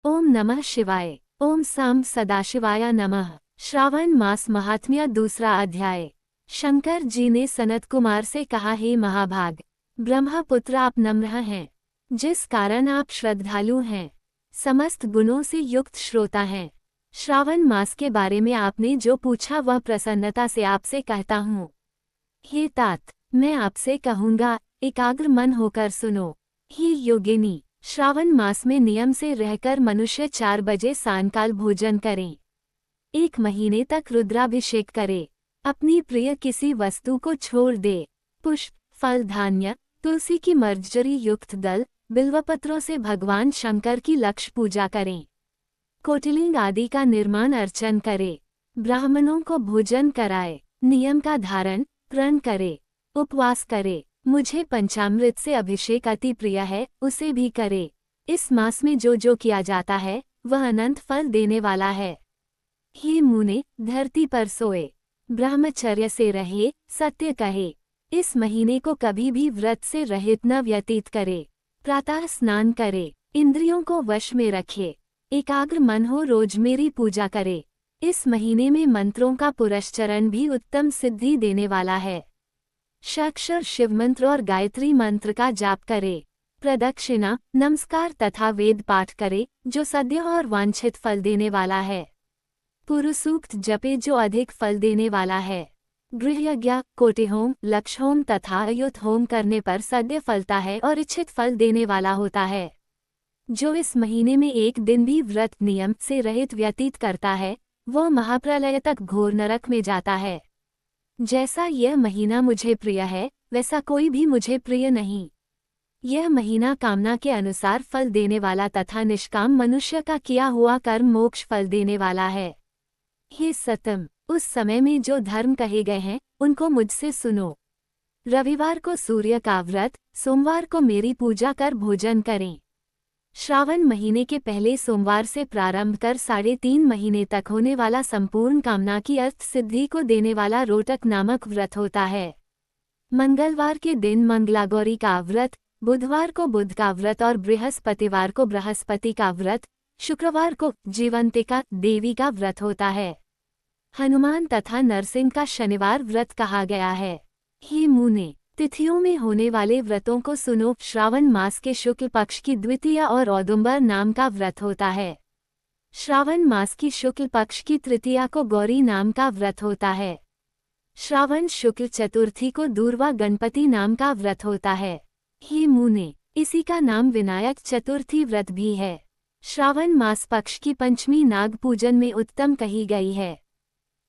ओम नमः शिवाय। ओम साम सदाशिवाय नमः। श्रावण मास महात्म्य दूसरा अध्याय। शंकर जी ने सनत कुमार से कहा, हे महाभाग ब्रह्मपुत्र, आप नम्र हैं, जिस कारण आप श्रद्धालु हैं, समस्त गुणों से युक्त श्रोता हैं। श्रावण मास के बारे में आपने जो पूछा वह प्रसन्नता से आपसे कहता हूँ। हे तात, मैं आपसे कहूँगा, एकाग्र मन होकर सुनो। हे योगिनी, श्रावण मास में नियम से रहकर मनुष्य 4 बजे सायंकाल भोजन करें, 1 महीने तक रुद्राभिषेक करे, अपनी प्रिय किसी वस्तु को छोड़ दे, पुष्प, फल, धान्य, तुलसी की मर्जरी युक्त दल, बिल्वपत्रों से भगवान शंकर की लक्ष्य पूजा करें, कोटिलिंग आदि का निर्माण अर्चन करे, ब्राह्मणों को भोजन कराए, नियम का धारण प्रण करे, उपवास करे, मुझे पंचामृत से अभिषेक अति प्रिय है, उसे भी करे। इस मास में जो जो किया जाता है वह अनंत फल देने वाला है। हे मुने, धरती पर सोए, ब्रह्मचर्य से रहे, सत्य कहे, इस महीने को कभी भी व्रत से रहित न व्यतीत करे, प्रातः स्नान करे, इंद्रियों को वश में रखे, एकाग्र मन हो, रोज मेरी पूजा करे। इस महीने में मंत्रों का पुरस्चरण भी उत्तम सिद्धि देने वाला है। षाक्षर शिव मंत्र और गायत्री मंत्र का जाप करे, प्रदक्षिणा, नमस्कार तथा वेद पाठ करे, जो सद्य और वांछित फल देने वाला है। पुरुसूक्त जपे, जो अधिक फल देने वाला है। गृहयज्ञ, कोटि होम, लक्ष होम तथा अयुत होम करने पर सद्य फलता है और इच्छित फल देने वाला होता है। जो इस महीने में 1 दिन भी व्रत नियम से रहित व्यतीत करता है, वह महाप्रलय तक घोर नरक में जाता है। जैसा यह महीना मुझे प्रिय है, वैसा कोई भी मुझे प्रिय नहीं। यह महीना कामना के अनुसार फल देने वाला तथा निष्काम मनुष्य का किया हुआ कर्म मोक्ष फल देने वाला है। हे सतम, उस समय में जो धर्म कहे गए हैं उनको मुझसे सुनो। रविवार को सूर्य का व्रत, सोमवार को मेरी पूजा कर भोजन करें। श्रावण महीने के पहले सोमवार से प्रारंभ कर 3.5 महीने तक होने वाला संपूर्ण कामना की अर्थ सिद्धि को देने वाला रोटक नामक व्रत होता है। मंगलवार के दिन मंगलागौरी का व्रत, बुधवार को बुध का व्रत और बृहस्पतिवार को बृहस्पति का व्रत, शुक्रवार को जीवंतिका देवी का व्रत होता है। हनुमान तथा नरसिंह का शनिवार व्रत कहा गया है। हे मुने, तिथियों में होने वाले व्रतों को सुनो। श्रावण मास के शुक्ल पक्ष की द्वितीय और औदुंबर नाम का व्रत होता है। श्रावण मास की शुक्ल पक्ष की तृतीया को गौरी नाम का व्रत होता है। श्रावण शुक्ल चतुर्थी को दूर्वा गणपति नाम का व्रत होता है। हे मुने, इसी का नाम विनायक चतुर्थी व्रत भी है। श्रावण मास पक्ष की पंचमी नाग पूजन में उत्तम कही गई है।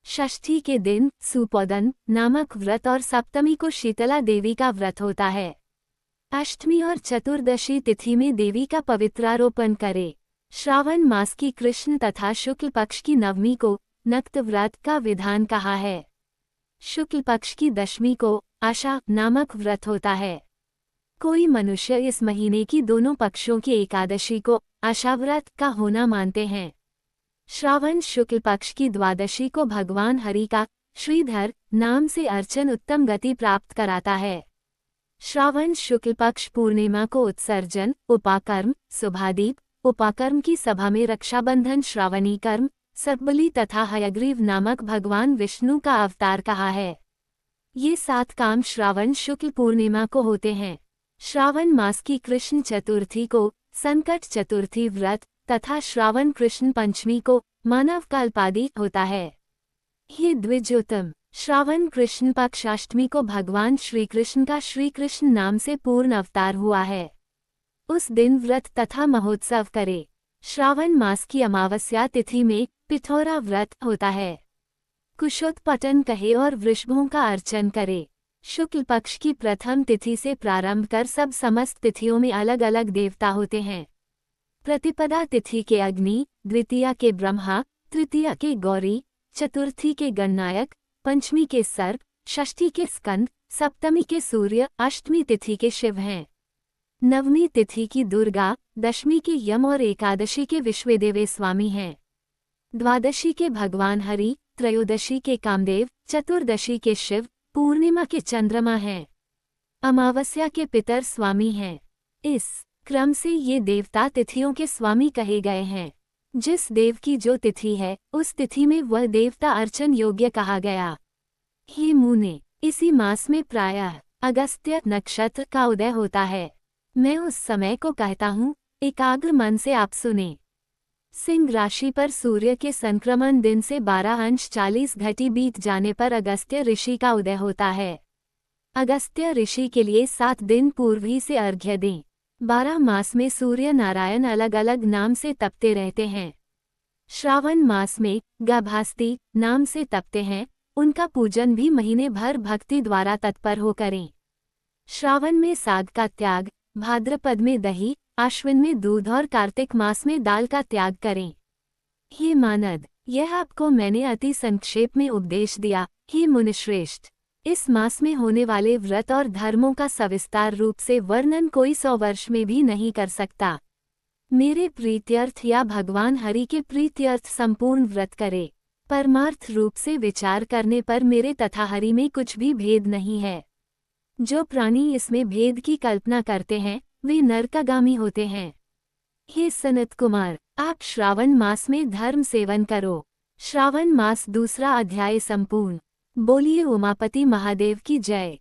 षष्ठी के दिन सुपोदन नामक व्रत और सप्तमी को शीतला देवी का व्रत होता है। अष्टमी और चतुर्दशी तिथि में देवी का पवित्रारोपण करे। श्रावण मास की कृष्ण तथा शुक्ल पक्ष की नवमी को नक्त व्रत का विधान कहा है। शुक्ल पक्ष की दशमी को आशा नामक व्रत होता है। कोई मनुष्य इस महीने की दोनों पक्षों की एकादशी को आशा व्रत का होना मानते हैं। श्रावण शुक्ल पक्ष की द्वादशी को भगवान हरि का श्रीधर नाम से अर्चन उत्तम गति प्राप्त कराता है। श्रावण शुक्ल पक्ष पूर्णिमा को उत्सर्जन, उपाकर्म, शुभादीप, उपाकर्म की सभा में रक्षाबंधन, श्रावणी कर्म, सर्पबलि तथा हयग्रीव नामक भगवान विष्णु का अवतार कहा है। ये 7 काम श्रावण शुक्ल पूर्णिमा को होते हैं। श्रावण मास की कृष्ण चतुर्थी को संकट चतुर्थी व्रत तथा श्रावण कृष्ण पंचमी को मानव कल्पादि होता है। ये द्विजोत्तम, श्रावण कृष्ण पक्ष अष्टमी को भगवान श्री कृष्ण का श्री कृष्ण नाम से पूर्ण अवतार हुआ है। उस दिन व्रत तथा महोत्सव करे। श्रावण मास की अमावस्या तिथि में पिठौरा व्रत होता है। कुशोत्पटन कहे और वृषभों का अर्चन करे। शुक्ल पक्ष की प्रथम तिथि से प्रारंभ कर सब समस्त तिथियों में अलग अलग देवता होते हैं। प्रतिपदा तिथि के अग्नि, द्वितीया के ब्रह्मा, तृतीया के गौरी, चतुर्थी के गणनायक, पंचमी के सर्प, षष्ठी के स्कंद, सप्तमी के सूर्य, अष्टमी तिथि के शिव हैं। नवमी तिथि की दुर्गा, दशमी के यम और एकादशी के विश्वेदेव स्वामी हैं। द्वादशी के भगवान हरि, त्रयोदशी के कामदेव, चतुर्दशी के शिव, पूर्णिमा के चंद्रमा हैं। अमावस्या के पितर स्वामी हैं। इस क्रम से ये देवता तिथियों के स्वामी कहे गए हैं। जिस देव की जो तिथि है उस तिथि में वह देवता अर्चन योग्य कहा गया। हे मुने, इसी मास में प्रायः अगस्त्य नक्षत्र का उदय होता है। मैं उस समय को कहता हूँ, एकाग्र मन से आप सुने। सिंह राशि पर सूर्य के संक्रमण दिन से 12:40 बीत जाने पर अगस्त्य ऋषि का उदय होता है। अगस्त्य ऋषि के लिए 7 दिन पूर्व ही से अर्घ्य दें। 12 मास में सूर्य नारायण अलग अलग नाम से तपते रहते हैं। श्रावण मास में गभास्ति नाम से तपते हैं, उनका पूजन भी महीने भर भक्ति द्वारा तत्पर हो करें। श्रावण में साग का त्याग, भाद्रपद में दही, आश्विन में दूध और कार्तिक मास में दाल का त्याग करें। हे मानद, यह आपको मैंने अति संक्षेप में उपदेश दिया। हे मुनिश्रेष्ठ, इस मास में होने वाले व्रत और धर्मों का सविस्तार रूप से वर्णन कोई 100 वर्ष में भी नहीं कर सकता। मेरे प्रीत्यर्थ या भगवान हरि के प्रीत्यर्थ संपूर्ण व्रत करे। परमार्थ रूप से विचार करने पर मेरे तथा हरि में कुछ भी भेद नहीं है। जो प्राणी इसमें भेद की कल्पना करते हैं वे नरकागामी होते हैं। हे सनत कुमार, आप श्रावण मास में धर्म सेवन करो। श्रावण मास दूसरा अध्याय संपूर्ण। बोलिए उमापति महादेव की जय।